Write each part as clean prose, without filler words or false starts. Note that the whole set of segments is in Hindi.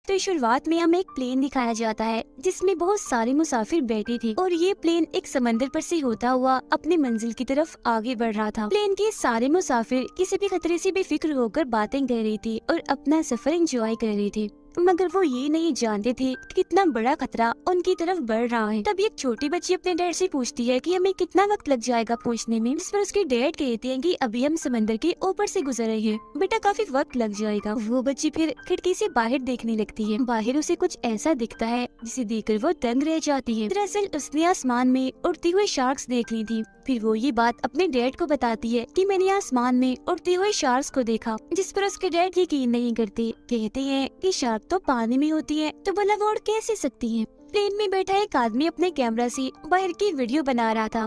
तो शुरुआत में हमें एक प्लेन दिखाया जाता है जिसमें बहुत सारे मुसाफिर बैठे थे और ये प्लेन एक समंदर पर से होता हुआ अपनी मंजिल की तरफ आगे बढ़ रहा था। प्लेन के सारे मुसाफिर किसी भी खतरे से बेफिक्र होकर बातें कर रही थी और अपना सफर एंजॉय कर रही थी, मगर वो ये नहीं जानते थे कि कितना बड़ा खतरा उनकी तरफ बढ़ रहा है। तभी एक छोटी बच्ची अपने डैड से पूछती है कि हमें कितना वक्त लग जाएगा पहुंचने में। इस पर उसके डैड कहते हैं कि अभी हम समंदर के ऊपर से गुजर रहे हैं, बेटा काफी वक्त लग जाएगा। वो बच्ची फिर खिड़की से बाहर देखने लगती है। बाहर उसे कुछ ऐसा दिखता है जिसे देखकर वो दंग रह जाती है। दरअसल उसने आसमान में उड़ती हुई शार्क्स देख ली थी। फिर वो ये बात अपने डैड को बताती है कि मैंने आसमान में उड़ते हुए शार्क्स को देखा, जिस पर उसके डैड यकीन नहीं करते। कहते हैं कि शार्क तो पानी में होती है, तो भला वो उड़ कैसे सकती है। प्लेन में बैठा एक आदमी अपने कैमरा से बाहर की वीडियो बना रहा था।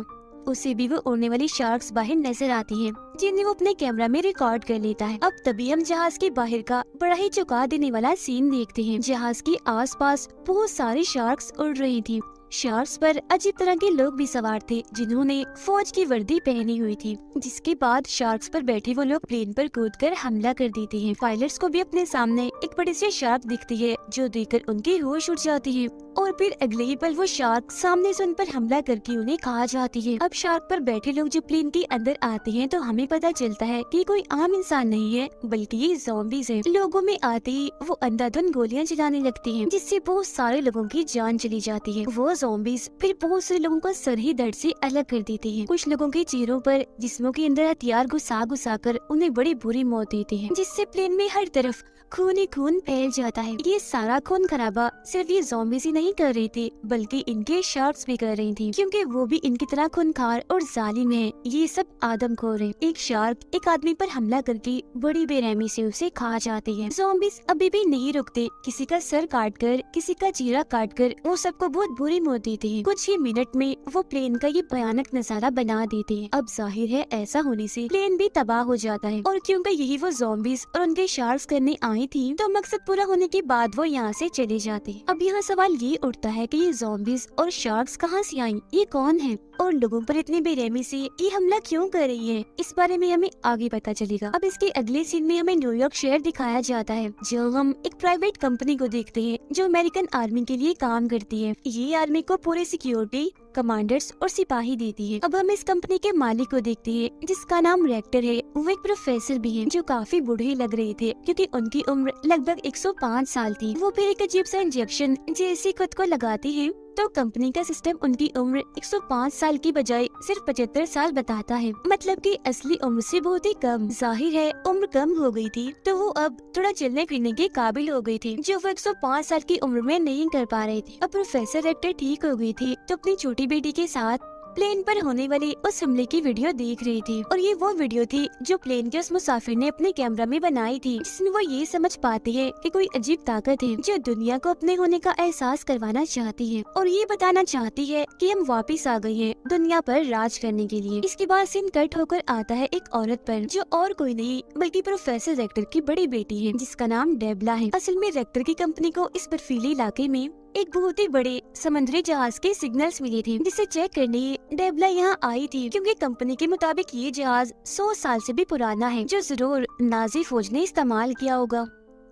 उसे भी वो उड़ने वाली शार्क्स बाहर नजर आती हैं, जिन्हें वो अपने कैमरा में रिकॉर्ड कर लेता है। अब तभी हम जहाज के बाहर का बड़ा ही चौंका देने वाला सीन देखते हैं। जहाज के आसपास बहुत सारी शार्क्स उड़ रही थी। शार्क्स पर अजीब तरह के लोग भी सवार थे जिन्होंने फौज की वर्दी पहनी हुई थी। जिसके बाद शार्क्स पर बैठे वो लोग प्लेन पर कूदकर हमला कर देते हैं। पायलट्स को भी अपने सामने एक बड़ी सी शार्क दिखती है जो देखकर उनकी होश उड़ जाती है और फिर अगले ही पल वो शार्क सामने से उन पर हमला करके उन्हें खा जाती है। अब शार्क पर बैठे लोग जब प्लेन के अंदर आते हैं तो हमें पता चलता है कि कोई आम इंसान नहीं है बल्कि ये ज़ॉम्बीज़ हैं। लोगों में आते ही वो अंधाधुंध गोलियां चलाने लगती हैं, जिससे बहुत सारे लोगों की जान चली जाती है। वो ज़ॉम्बीज़ फिर बहुत से लोगों का सर ही दर्द से अलग कर देते हैं। कुछ लोगों के चेहरों पर जिस्मों के अंदर हथियार घुसा कर उन्हें बड़ी बुरी मौत देते हैं, जिससे प्लेन में हर तरफ खून ही खून फैल जाता है। ये सारा खून खराबा सिर्फ ये ज़ॉम्बीज़ ही नहीं कर रहे थे बल्कि इनके शार्क्स भी कर रही थी, क्योंकि वो भी इनकी तरह खूनखार और जालिम है। ये सब आदमखोर है। एक शार्क एक आदमी पर हमला करके बड़ी बेरहमी से उसे खा जाती है। ज़ॉम्बीज़ अभी भी नहीं रुकते, किसी का सर काट कर, किसी का चेहरा काट कर वो सबको बहुत बुरी मौत देते हैं। कुछ ही मिनट में वो प्लेन का ये भयानक नजारा बना देते हैं। अब जाहिर है ऐसा होने से प्लेन भी तबाह हो जाता है, और क्योंकि यही वो ज़ॉम्बीज़ और उनके शार्क्स करने आई थी तो मकसद पूरा होने के बाद वो यहाँ से चले जाते। अब यहाँ सवाल ये उठता है कि ये ज़ॉम्बीज़ और शार्क्स कहाँ से आई, ये कौन है और लोगों पर इतनी बेरहमी से ये हमला क्यों कर रही है, इस बारे में हमें आगे पता चलेगा। अब इसके अगले सीन में हमें न्यूयॉर्क शहर दिखाया जाता है, जो हम एक प्राइवेट कंपनी को देखते हैं जो अमेरिकन आर्मी के लिए काम करती है। ये आर्मी को पूरे सिक्योरिटी, कमांडर्स और सिपाही देती है। अब हम इस कंपनी के मालिक को देखते हैं जिसका नाम रेक्टर है। वो एक प्रोफेसर भी है जो काफी बूढ़े लग रहे थे क्योंकि उनकी उम्र लगभग 105 साल थी। वो फिर एक अजीब सा इंजेक्शन जैसे खुद को लगाते हैं तो कंपनी का सिस्टम उनकी उम्र 105 साल की बजाय सिर्फ 75 साल बताता है, मतलब कि असली उम्र से बहुत ही कम। जाहिर है उम्र कम हो गई थी तो वो अब थोड़ा चलने फिरने के काबिल हो गई थी, जो वो 105 साल की उम्र में नहीं कर पा रहे थे। अब प्रोफेसर रेक्टर ठीक हो गई थी तो अपनी छोटी बेटी के साथ प्लेन पर होने वाले उस हमले की वीडियो देख रही थी, और ये वो वीडियो थी जो प्लेन के उस मुसाफिर ने अपने कैमरा में बनाई थी, जिसमें वो ये समझ पाती है कि कोई अजीब ताकत है जो दुनिया को अपने होने का एहसास करवाना चाहती है और ये बताना चाहती है कि हम वापस आ गए हैं दुनिया पर राज करने के लिए। इसके बाद सीन कट होकर आता है एक औरत पर जो और कोई नहीं बल्कि प्रोफेसर रेक्टर की बड़ी बेटी है, जिसका नाम डेबला है। असल में रेक्टर की कंपनी को इस बर्फीले इलाके में एक बहुत ही बड़े समुद्री जहाज के सिग्नल्स मिले थे, जिसे चेक करने डेबला यहाँ आई थी, क्योंकि कंपनी के मुताबिक ये जहाज 100 साल से भी पुराना है, जो जरूर नाजी फौज ने इस्तेमाल किया होगा,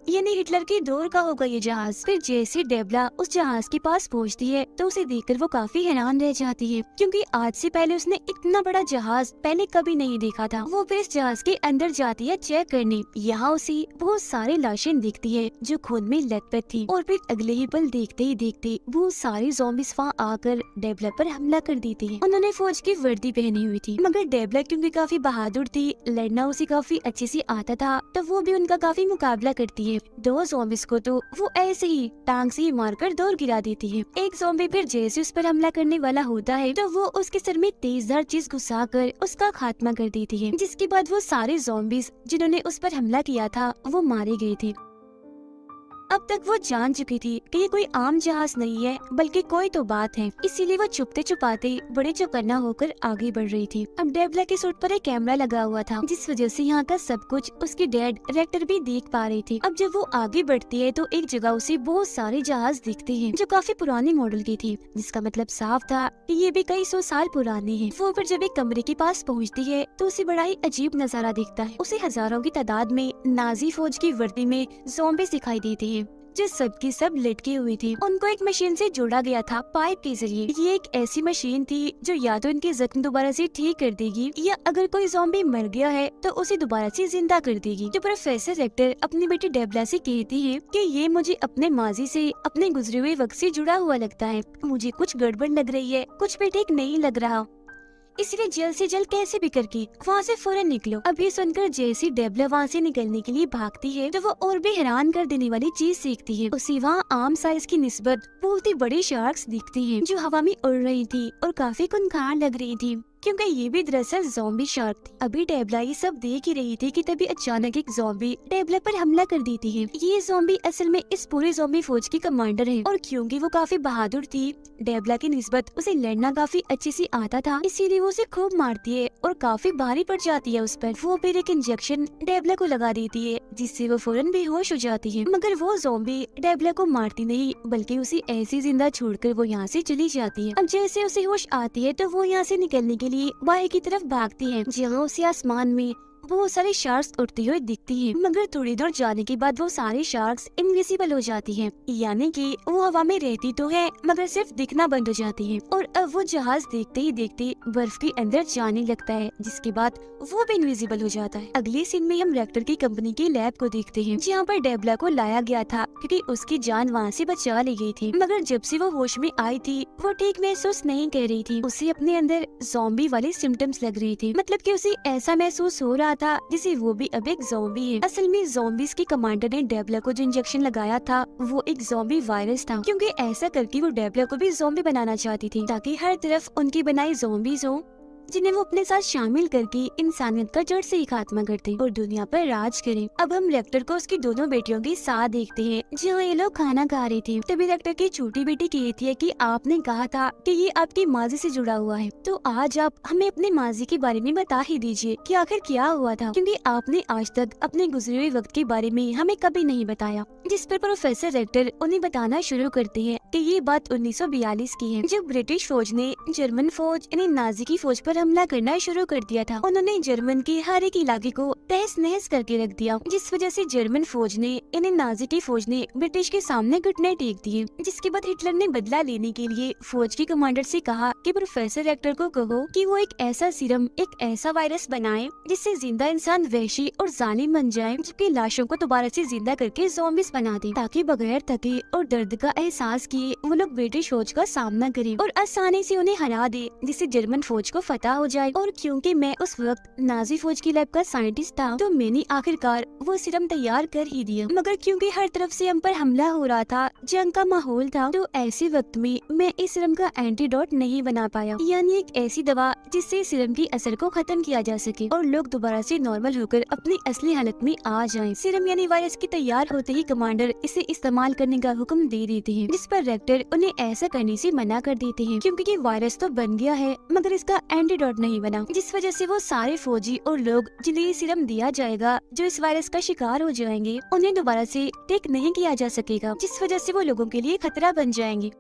यानी हिटलर के दौर का होगा ये जहाज। फिर जैसे डेबला उस जहाज के पास पहुंचती है तो उसे देखकर वो काफी हैरान रह जाती है, क्योंकि आज से पहले उसने इतना बड़ा जहाज पहले कभी नहीं देखा था। वो फिर इस जहाज के अंदर जाती है चेक करने। यहाँ उसे बहुत सारी लाशें दिखती है जो खून में लथपथ थी, और फिर अगले ही पल देखते ही देखते बहुत सारे ज़ॉम्बीज़ वहाँ आकर डेबला पर हमला कर देते हैं। उन्होंने फौज की वर्दी पहनी हुई थी, मगर डेबला क्योंकि काफी बहादुर थी, लड़ना उसे काफी अच्छे से आता था, तो वो भी उनका काफी मुकाबला करती है। दो ज़ॉम्बीज़ को तो वो ऐसे ही टांग से ही मारकर दूर गिरा देती है। एक ज़ॉम्बी फिर जैसे उस पर हमला करने वाला होता है तो वो उसके सर में तेजधार चीज घुसाकर उसका खात्मा कर देती है, जिसके बाद वो सारे ज़ॉम्बीज़ जिन्होंने उस पर हमला किया था वो मारे गए थे। अब तक वो जान चुकी थी कि ये कोई आम जहाज नहीं है बल्कि कोई तो बात है, इसीलिए वो छुपते छुपाते बड़े चौकन्ना होकर आगे बढ़ रही थी। अब डेबला के सूट पर एक कैमरा लगा हुआ था, जिस वजह से यहाँ का सब कुछ उसकी डैड रेक्टर भी देख पा रही थी। अब जब वो आगे बढ़ती है तो एक जगह उसे बहुत सारे जहाज दिखते हैं जो काफी पुराने मॉडल की थी, जिसका मतलब साफ था कि ये भी कई 100 साल पुराने हैं। वो फिर जब एक कमरे के पास पहुँचती है तो उसे बड़ा ही अजीब नजारा दिखता है। उसे हजारों की तादाद में नाजी फौज की वर्दी में ज़ॉम्बीज़ दिखाई देते हैं, जो सबकी सब लटकी हुई थी। उनको एक मशीन से जोड़ा गया था पाइप के जरिए। ये एक ऐसी मशीन थी जो या तो इनके जख्म दोबारा से ठीक कर देगी या अगर कोई ज़ॉम्बी मर गया है तो उसे दोबारा से जिंदा कर देगी। जो प्रोफेसर रेक्टर अपनी बेटी डेबला से कहती है कि ये मुझे अपने माजी से, अपने गुजरे हुए वक्त से जुड़ा हुआ लगता है। मुझे कुछ गड़बड़ लग रही है, कुछ भी ठीक नहीं लग रहा, इसलिए जल्द से जल्द कैसे भी करके वहाँ से फौरन निकलो। अब ये सुनकर जैसी डेबला वहाँ से निकलने के लिए भागती है तो वो और भी हैरान कर देने वाली चीज सीखती है। उसे वहाँ आम साइज की निस्बत बहुत ही बड़ी शार्क्स दिखती हैं जो हवा में उड़ रही थी और काफी खूंखार लग रही थी, क्योंकि ये भी दरअसल ज़ॉम्बी शार्क थी। अभी डेबला ये सब देख ही रही थी कि तभी अचानक एक ज़ॉम्बी डेबला पर हमला कर देती है। ये ज़ॉम्बी असल में इस पूरे ज़ॉम्बी फौज की कमांडर है और क्योंकि वो काफी बहादुर थी, डेबला की निस्बत उसे लड़ना काफी अच्छे से आता था, इसीलिए वो उसे खूब मारती है और काफी भारी पड़ जाती है उस पर। वो फिर एक इंजेक्शन डेबला को लगा देती है जिससे वो फौरन बेहोश हो जाती है। मगर वो ज़ॉम्बी डेबला को मारती नहीं बल्कि उसे ऐसी जिंदा छोड़कर वो यहाँ से चली जाती है। अब जैसे उसे होश आती है तो वो यहाँ से निकलने के लिए बाहर की तरफ भागती है, जहाँ उसे आसमान में बहुत सारे शार्क्स उड़ते हुए दिखती हैं। मगर थोड़ी दूर जाने के बाद वो सारे शार्क्स इनविजिबल हो जाती हैं, यानी कि वो हवा में रहती तो है मगर सिर्फ दिखना बंद हो जाती है। और अब वो जहाज देखते ही देखते बर्फ के अंदर जाने लगता है, जिसके बाद वो भी इनविजिबल हो जाता है। अगले सीन में हम रेक्टर की कंपनी के लैब को देखते हैं, जहाँ पर डेबला को लाया गया था क्योंकि उसकी जान वहाँ से बचा ली गई थी। मगर जब से वो होश में आई थी वो ठीक महसूस नहीं कर रही थी। उसे अपने अंदर ज़ॉम्बी वाले सिम्टम्स लग रही थी, मतलब कि उसे ऐसा महसूस हो रहा था जिसे वो भी अब एक ज़ॉम्बी है। असल में ज़ॉम्बीज़ के कमांडर ने डेबला को जो इंजेक्शन लगाया था वो एक ज़ॉम्बी वायरस था, क्योंकि ऐसा करके वो डेबला को भी ज़ॉम्बी बनाना चाहती थी ताकि हर तरफ उनकी बनाई ज़ॉम्बीज़ हो जिन्हें वो अपने साथ शामिल करके इंसानियत का जड़ से ही खात्मा करते और दुनिया पर राज करें। अब हम रेक्टर को उसकी दोनों बेटियों के साथ देखते हैं, जहाँ ये लोग खाना खा रही थी। तभी रेक्टर की छोटी बेटी कहती है कि आपने कहा था कि ये आपकी माजी से जुड़ा हुआ है, तो आज आप हमें अपने माजी के बारे में बता ही दीजिए कि आखिर क्या हुआ था, क्योंकि आपने आज तक अपने गुजरे हुए वक्त के बारे में हमें कभी नहीं बताया। जिस पर प्रोफेसर रेक्टर उन्हें बताना शुरू करते हैं कि ये बात 1942 की है, जब ब्रिटिश फौज ने जर्मन फौज यानी नाजी की फौज पर हमला करना शुरू कर दिया था। उन्होंने जर्मन के हर एक इलाके को तहस नहस करके रख दिया, जिस वजह से जर्मन फौज ने यानी नाजी की फौज ने ब्रिटिश के सामने घुटने टेक दिए। जिसके बाद हिटलर ने बदला लेने के लिए फौज के कमांडर से कहा कि प्रोफेसर रेक्टर को कहो कि वो एक ऐसा सीरम, एक ऐसा वायरस बनाए जिससे जिंदा इंसान वहशी और जालिम बन जाए, जबकि लाशों को दोबारा से जिंदा करके ज़ॉम्बीज़ बना दे, ताकि बगैर थके और दर्द का एहसास किए वो लोग ब्रिटिश फौज का सामना करें और आसानी से उन्हें हरा दे, जिससे जर्मन फौज को फतह हो जाए। और क्योंकि मैं उस वक्त नाजी फौज की लैब का साइंटिस्ट था तो मैंने आखिरकार वो सीरम तैयार कर ही दिया। मगर क्योंकि हर तरफ से हम पर हमला हो रहा था, जंग का माहौल था, तो ऐसे वक्त में मैं इस सीरम का एंटीडोट नहीं बना पाया, यानी एक ऐसी दवा जिससे सीरम की असर को खत्म किया जा सके और लोग दोबारा से नॉर्मल होकर अपनी असली हालत में आ जाएं। सीरम यानी वायरस की तैयार होते ही कमांडर इसे इस्तेमाल करने का हुक्म दे देते हैं, जिस पर रेक्टर उन्हें ऐसा करने से मना कर देते हैं, क्योंकि ये वायरस तो बन गया है मगर इसका एंटीडोट नहीं बना, जिस वजह से वो सारे फौजी और लोग जिन्हें ये सीरम दिया जाएगा जो इस वायरस का शिकार हो जाएंगे, उन्हें दोबारा से टेक नहीं किया जा सकेगा, जिस वजह से वो लोगों के लिए खतरा बन जाएंगे।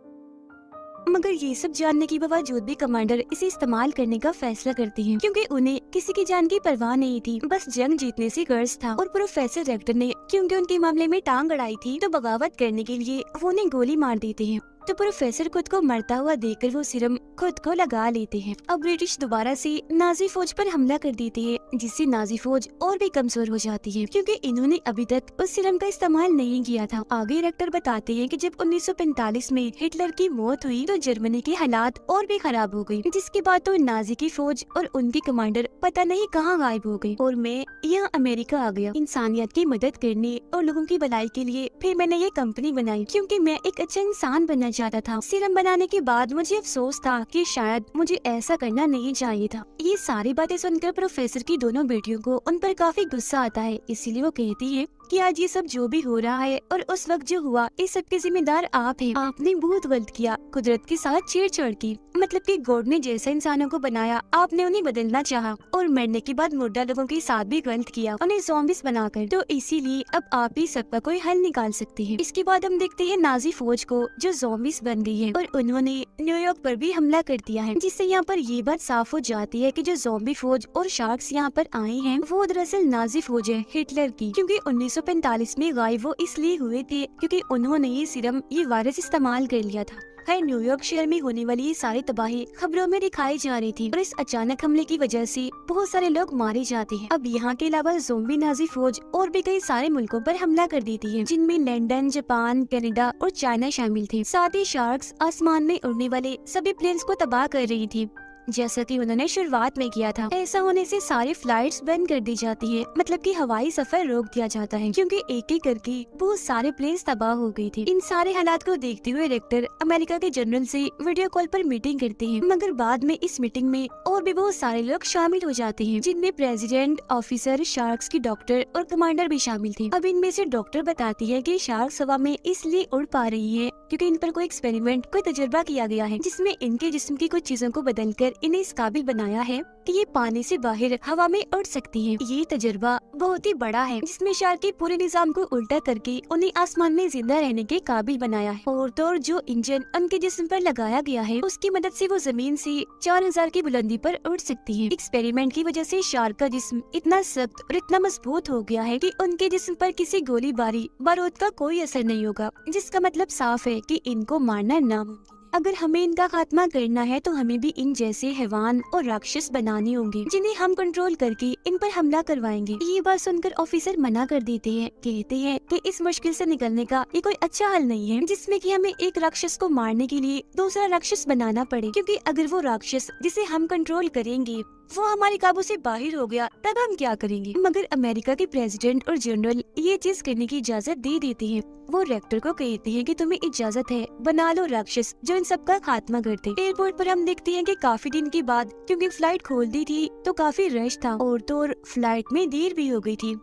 मगर ये सब जानने के बावजूद भी कमांडर इसे इस्तेमाल करने का फैसला करती हैं, क्योंकि उन्हें किसी की जान की परवाह नहीं थी, बस जंग जीतने से गर्ज था। और प्रोफेसर रेक्टर ने क्योंकि उनके मामले में टांग अड़ाई थी तो बगावत करने के लिए वो उन्हें गोली मार देते हैं। तो प्रोफेसर खुद को मरता हुआ देखकर वो सीरम खुद को लगा लेते हैं। अब ब्रिटिश दोबारा से नाजी फौज पर हमला कर देती है, जिससे नाजी फौज और भी कमजोर हो जाती है, क्योंकि इन्होंने अभी तक उस सीरम का इस्तेमाल नहीं किया था। आगे रेक्टर बताते हैं कि जब 1945 में हिटलर की मौत हुई तो जर्मनी के हालात और भी खराब हो गयी, जिसके बाद तो नाजी की फौज और उनके कमांडर पता नहीं कहाँ गायब हो गए और मैं यहाँ अमेरिका आ गया इंसानियत की मदद करने और लोगों की भलाई के लिए। फिर मैंने ये कंपनी बनाई क्योंकि मैं एक अच्छा इंसान बनना चाहता था। सीरम बनाने के बाद मुझे अफसोस था कि शायद मुझे ऐसा करना नहीं चाहिए था। ये सारी बातें सुनकर प्रोफेसर की दोनों बेटियों को उन पर काफी गुस्सा आता है, इसीलिए वो कहती है कि आज ये सब जो भी हो रहा है और उस वक्त जो हुआ, इस सब के जिम्मेदार आप हैं। आपने बहुत गलत किया, कुदरत के साथ छेड़छाड़ की, मतलब कि गॉड ने जैसा इंसानों को बनाया आपने उन्हें बदलना चाहा और मरने के बाद मुर्दा लोगों के साथ भी गलत किया, उन्हें ज़ॉम्बीज़ बनाकर। तो इसीलिए अब आप ही सबका कोई हल निकाल सकते हैं। इसके बाद हम देखते हैं नाजी फौज को जो ज़ॉम्बीज़ बन गई है और उन्होंने न्यूयॉर्क पर भी हमला कर दिया है, जिससे यहाँ पर ये बात साफ हो जाती है कि जो ज़ॉम्बी फौज और शार्क्स यहाँ पर आए हैं वो दरअसल नाजी फौज है हिटलर की, क्योंकि 1945 में गायब वो इसलिए हुए थे क्योंकि उन्होंने ये वायरस इस्तेमाल कर लिया था। है न्यूयॉर्क शहर में होने वाली ये सारी तबाही खबरों में दिखाई जा रही थी और इस अचानक हमले की वजह से बहुत सारे लोग मारे जाते हैं। अब यहाँ के अलावा ज़ोंबी नाजी फौज और भी कई सारे मुल्कों पर हमला कर देती है, जिनमें लंदन, जापान, कनाडा और चाइना शामिल थे। साथ ही शार्क्स आसमान में उड़ने वाले सभी प्लेन्स को तबाह कर रही थी, जैसा कि उन्होंने शुरुआत में किया था। ऐसा होने से सारी फ्लाइट्स बंद कर दी जाती है, मतलब कि हवाई सफर रोक दिया जाता है, क्योंकि एक एक करके बहुत सारे प्लेन्स तबाह हो गई थी। इन सारे हालात को देखते हुए डायरेक्टर अमेरिका के जनरल से वीडियो कॉल पर मीटिंग करते हैं, मगर बाद में इस मीटिंग में और भी बहुत सारे लोग शामिल हो जाते हैं, जिनमें प्रेसिडेंट, ऑफिसर, शार्क्स की डॉक्टर और कमांडर भी शामिल थे। अब इनमें से डॉक्टर बताती है कि शार्क्स हवा में इसलिए उड़ पा रही है क्योंकि इन पर कोई एक्सपेरिमेंट, कोई तजुर्बा किया गया है, जिसमें इनके जिस्म की कुछ चीजों को बदलकर इन्हें इस काबिल बनाया है कि ये पानी से बाहर हवा में उड़ सकती हैं। ये तजुर्बा बहुत ही बड़ा है, जिसमें शार्क के पूरे निजाम को उल्टा करके उन्हें आसमान में जिंदा रहने के काबिल बनाया है। और तो और जो इंजन उनके जिस्म पर लगाया गया है, उसकी मदद से वो जमीन से 4000 की बुलंदी पर उड़ सकती है। एक्सपेरिमेंट की वजह से शार्क का जिस्म इतना सख्त और इतना मजबूत हो गया है कि उनके जिस्म पर किसी गोलीबारी, बारूद का कोई असर नहीं होगा, जिसका मतलब साफ है कि इनको मारना नामुमकिन है। अगर हमें इनका खात्मा करना है तो हमें भी इन जैसे हैवान और राक्षस बनाने होंगे, जिन्हें हम कंट्रोल करके इन पर हमला करवाएंगे। ये बात सुनकर ऑफिसर मना कर देते हैं, कहते हैं कि इस मुश्किल से निकलने का ये कोई अच्छा हल नहीं है, जिसमें कि हमें एक राक्षस को मारने के लिए दूसरा राक्षस बनाना पड़े, क्योंकि अगर वो राक्षस जिसे हम कंट्रोल करेंगे वो हमारे काबू से बाहर हो गया, तब हम क्या करेंगे। मगर अमेरिका के प्रेसिडेंट और जनरल ये चीज करने की इजाजत दे देते हैं। वो रेक्टर को कहते हैं कि तुम्हें इजाजत है, बना लो राक्षस जो इन सब का खात्मा करते। एयरपोर्ट पर हम देखते हैं कि काफी दिन के बाद, क्योंकि फ्लाइट खोल दी थी तो काफी रश था और तो और फ्लाइट में देर भी हो गई थी,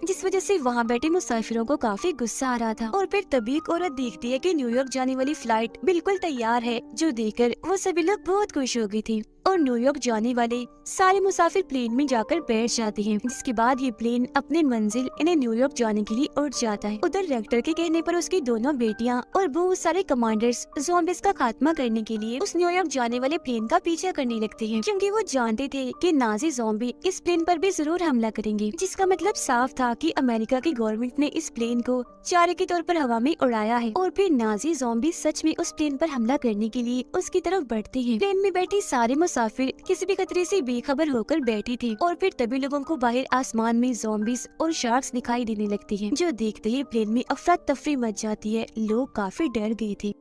जिस वजह से वहाँ बैठे मुसाफिरों को काफी गुस्सा आ रहा था। और फिर तभी एक औरत देखती है कि न्यूयॉर्क जाने वाली फ्लाइट बिल्कुल तैयार है, जो देखकर वो सभी लोग बहुत खुश हो गई थी और न्यूयॉर्क जाने वाले सारे मुसाफिर प्लेन में जाकर बैठ जाते हैं, जिसके बाद ये प्लेन अपने मंजिल इन्हें न्यूयॉर्क जाने के लिए उड़ जाता है। उधर रेक्टर के कहने पर उसकी दोनों बेटियां और बहुत सारे कमांडर्स ज़ॉम्बीज़ का खात्मा करने के लिए उस न्यूयॉर्क जाने वाले प्लेन का पीछा करने लगते हैं, क्योंकि वो जानते थे कि नाजी ज़ॉम्बी इस प्लेन पर भी जरूर हमला करेंगे, जिसका मतलब साफ था कि अमेरिका की गवर्नमेंट ने इस प्लेन को चारे के तौर पर हवा में उड़ाया है। और फिर नाजी ज़ॉम्बी सच में उस प्लेन पर हमला करने के लिए उसकी तरफ बढ़ते हैं। प्लेन में बैठी सारे मुसाफिर किसी भी खतरे से बेखबर होकर बैठी थी और फिर तभी लोगों को बाहर आसमान में ज़ॉम्बीज़ और शार्क्स दिखाई देने लगती हैं, जो देखते ही प्लेन में अफरा तफरी मच जाती है। लोग काफी डर गए थे।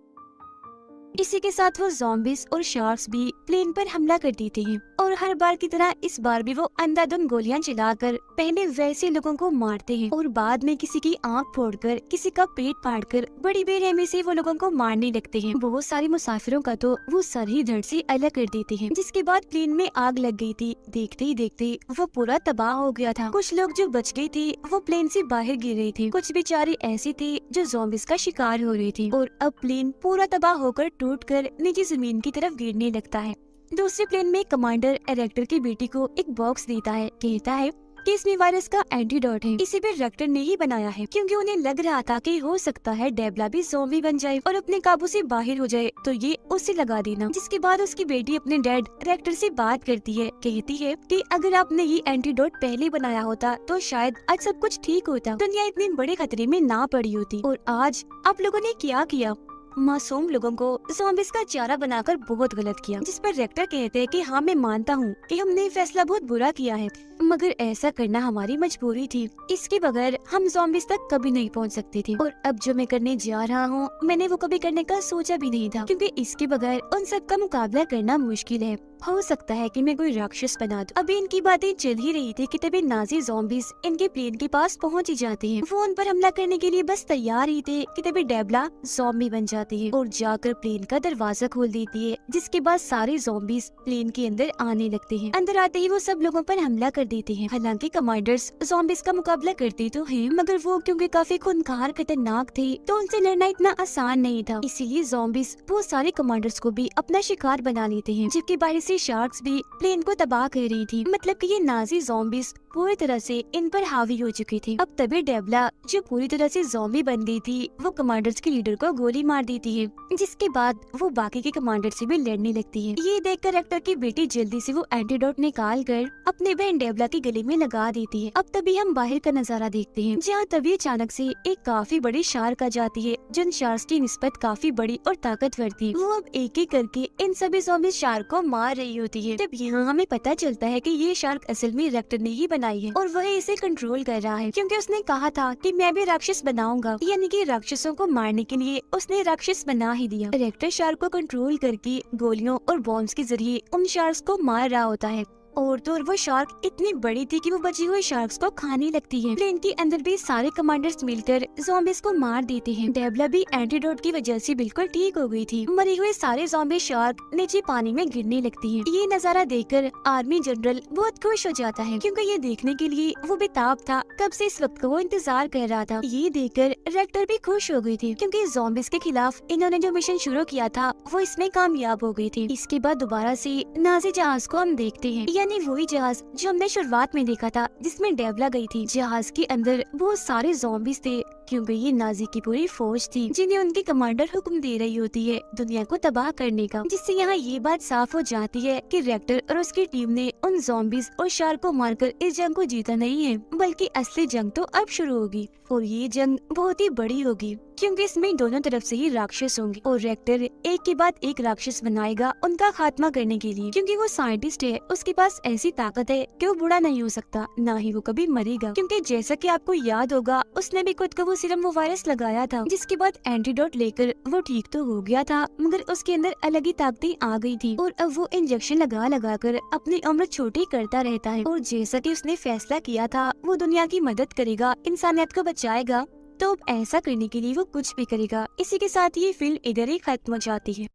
इसी के साथ वो ज़ॉम्बीज़ और शार्क्स भी प्लेन पर हमला कर देते हैं और हर बार की तरह इस बार भी वो अंधाधुंध गोलियां चलाकर पहले वैसे लोगों को मारते हैं और बाद में किसी की आंख फोड़कर, किसी का पेट फाड़कर बड़ी बेरहमी से वो लोगों को मारने लगते हैं। बहुत सारे मुसाफिरों का तो वो सर ही धड़ से अलग कर देते हैं, जिसके बाद प्लेन में आग लग गई थी। देखते ही देखते वो पूरा तबाह हो गया था। कुछ लोग जो बच गए थे वो प्लेन से बाहर गिर रहे थे, कुछ बेचारे ऐसे थे जो ज़ॉम्बीज़ का शिकार हो रहे थे और अब प्लेन पूरा तबाह होकर टूटकर नीचे जमीन की तरफ गिरने लगता है। दूसरे प्लेन में कमांडर रेक्टर की बेटी को एक बॉक्स देता है, कहता है कि इसमें वायरस का एंटीडोट है, इसे भी रेक्टर ने ही बनाया है, क्योंकि उन्हें लग रहा था कि हो सकता है डेबला भी ज़ॉम्बी बन जाए और अपने काबू से बाहर हो जाए, तो ये उसे लगा देना। जिसके बाद उसकी बेटी अपने डैड रेक्टर से बात करती है, कहती है कि अगर आपने ये एंटीडोट पहले बनाया होता तो शायद आज सब कुछ ठीक होता, दुनिया इतने बड़े खतरे में ना पड़ी होती। और आज आप लोगों ने क्या किया, मासूम लोगों को ज़ॉम्बीज़ का चारा बनाकर बहुत गलत किया। जिस पर रेक्टर कहते हैं कि हाँ, मैं मानता हूँ कि हमने फैसला बहुत बुरा किया है, मगर ऐसा करना हमारी मजबूरी थी। इसके बगैर हम ज़ॉम्बीज़ तक कभी नहीं पहुँच सकते थे और अब जो मैं करने जा रहा हूँ मैंने वो कभी करने का सोचा भी नहीं था, क्योंकि इसके बगैर उन सब का मुकाबला करना मुश्किल है। हो सकता है कि मैं कोई राक्षस बना दूं। अभी इनकी बातें चल ही रही थी कि तभी नाजी ज़ॉम्बीज़ इनके प्लेन के पास पहुंच ही जाते हैं। वो उन पर हमला करने के लिए बस तैयार ही थे कि तभी डेबला ज़ॉम्बी बन जाती है और जाकर प्लेन का दरवाजा खोल देती है, जिसके बाद सारे ज़ॉम्बीज़ प्लेन के अंदर आने लगते हैं। अंदर आते ही वो सब लोगों पर हमला कर देते हैं। हालांकि कमांडर्स ज़ॉम्बीज़ का मुकाबला करते तो हैं, मगर वो क्योंकि काफी खूंखार खतरनाक थे तो उनसे लड़ना इतना आसान नहीं था। इसीलिए ज़ॉम्बीज़ बहुत सारे कमांडर्स को भी अपना शिकार बना लेते हैं, जबकि बाहर से सी शार्क्स भी प्लेन को तबाह कर रही थी। मतलब कि ये नाजी ज़ॉम्बीज़ पूरी तरह से इन पर हावी हो चुके थे। अब तभी डेवला, जो पूरी तरह से ज़ॉम्बी बन गई थी, वो कमांडर्स के लीडर को गोली मार देती है, जिसके बाद वो बाकी के कमांडर से भी लड़ने लगती है। ये देखकर रेक्टर की बेटी जल्दी से वो एंटीडोट निकाल कर अपने बहन डेवला के गले में लगा देती है। अब तभी हम बाहर का नजारा देखते हैं, जहाँ तभी अचानक से एक काफी बड़ी शार्क आ जाती है, जो इन शार्क्स की निस्बत काफी बड़ी और ताकतवर थी। वो अब एक एक करके इन सभी ज़ॉम्बी शार्क को मार रही होती है। तब यहाँ हमें पता चलता है कि ये शार्क असल में रेक्टर ने ही बनाई है और वह इसे कंट्रोल कर रहा है, क्योंकि उसने कहा था कि मैं भी राक्षस बनाऊंगा, यानी कि राक्षसों को मारने के लिए उसने राक्षस बना ही दिया। रेक्टर शार्क को कंट्रोल करके गोलियों और बॉम्ब्स के जरिए उन शार्क्स को मार रहा होता है। और तो और वो शार्क इतनी बड़ी थी कि वो बची हुई शार्क्स को खाने लगती है। प्लेन के अंदर भी सारे कमांडर्स मिलकर ज़ॉम्बीज को मार देते हैं। डेवला भी एंटीडोट की वजह से बिल्कुल ठीक हो गई थी। मरी हुए सारे ज़ॉम्बी शार्क नीचे पानी में गिरने लगती हैं। ये नजारा देखकर आर्मी जनरल बहुत खुश हो जाता है, क्योंकि ये देखने के लिए वो बेताब था, कब से इस वक्त को वो इंतजार कर रहा था। ये देखकर रेक्टर भी खुश हो गई थी, क्योंकि ज़ॉम्बीज के खिलाफ इन्होंने जो मिशन शुरू किया था वो इसमें कामयाब हो गई थी। इसके बाद दोबारा से नाजी जहाज को हम देखते हैं, यानी वही जहाज जो हमने शुरुआत में देखा था, जिसमें डेवला गई थी। जहाज के अंदर बहुत सारे ज़ॉम्बीज थे, क्योंकि ये नाजी की पूरी फौज थी, जिन्हें उनकी कमांडर हुक्म दे रही होती है दुनिया को तबाह करने का। जिससे यहाँ ये बात साफ हो जाती है कि रेक्टर और उसकी टीम ने उन ज़ॉम्बीज और शार्क को मारकर इस जंग को जीता नहीं है, बल्कि असली जंग तो अब शुरू होगी। और ये जंग बहुत ही बड़ी होगी, क्योंकि इसमें दोनों तरफ से ही राक्षस होंगे और रेक्टर एक के बाद एक राक्षस बनाएगा उनका खात्मा करने के लिए। क्योंकि वो साइंटिस्ट है, उसके पास ऐसी ताकत है कि वो बुरा नहीं हो सकता, ना ही वो कभी मरेगा। क्योंकि जैसा कि आपको याद होगा, उसने भी खुद को वो सिर्फ वो वायरस लगाया था, जिसके बाद एंटीडोट लेकर वो ठीक तो हो गया था, मगर उसके अंदर अलग ही ताकतें आ गई थी और अब वो इंजेक्शन लगा लगा कर अपनी उम्र छोटी करता रहता है। और जैसा कि उसने फैसला किया था वो दुनिया की मदद करेगा, इंसानियत को बचाएगा, तो अब ऐसा करने के लिए वो कुछ भी करेगा। इसी के साथ ये फिल्म इधर ही खत्म हो जाती है।